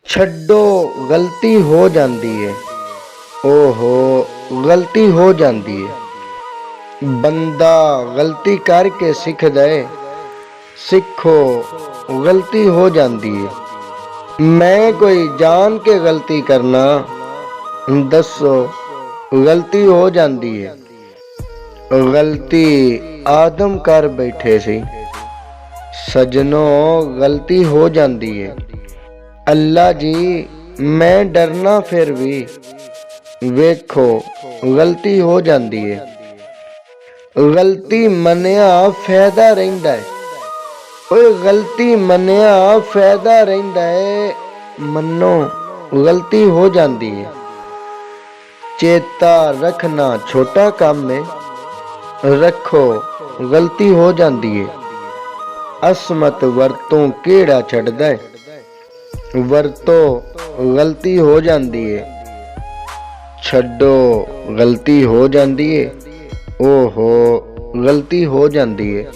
ਛੱਡੋ ਗਲਤੀ ਹੋ ਜਾਂਦੀ ਏ। ਓਹੋ ਗਲਤੀ ਹੋ ਜਾਂਦੀ ਏ। ਬੰਦਾ ਗਲਤੀ ਕਰਕੇ ਸਿੱਖਦਾ ਏ। ਸਿੱਖੋ ਗਲਤੀ ਹੋ ਜਾਂਦੀ ਏ। ਮੈਂ ਕੋਈ ਜਾਣ ਕੇ ਗਲਤੀ ਕਰਨਾ, ਦੱਸੋ ਗਲਤੀ ਹੋ ਜਾਂਦੀ ਏ। ਗਲਤੀ ਆਦਮ ਕਰ ਬੈਠੇ ਸੀ। ਸਜਣੋ ਗਲਤੀ ਹੋ ਜਾਂਦੀ ਏ। ਅੱਲਾ ਜੀ ਮੈਂ ਡਰਨਾ ਫਿਰ ਵੀ, ਵੇਖੋ ਗਲਤੀ ਹੋ ਜਾਂਦੀ ਏ। ਗਲਤੀ ਮੰਨਿਆ ਫਾਇਦਾ ਰਹਿੰਦਾ ਏ। ਓਏ ਗਲਤੀ ਮੰਨਿਆ ਫਾਇਦਾ ਰਹਿੰਦਾ ਏ। ਮੰਨੋ ਗਲਤੀ ਹੋ ਜਾਂਦੀ ਏ। ਚੇਤਾ ਰੱਖਣਾ ਛੋਟਾ ਕੰਮ ਏ। ਰੱਖੋ ਗਲਤੀ ਹੋ ਜਾਂਦੀ ਏ। ਅਸਮਤ ਵਰਤੋਂ ਕਿਹੜਾ ਛੱਡਦਾ ਏ। ਵਰਤੋ ਗਲਤੀ ਹੋ ਜਾਂਦੀ ਏ। ਛੱਡੋ ਗਲਤੀ ਹੋ ਜਾਂਦੀ ਏ। ਓਹੋ ਗਲਤੀ ਹੋ ਜਾਂਦੀ ਏ।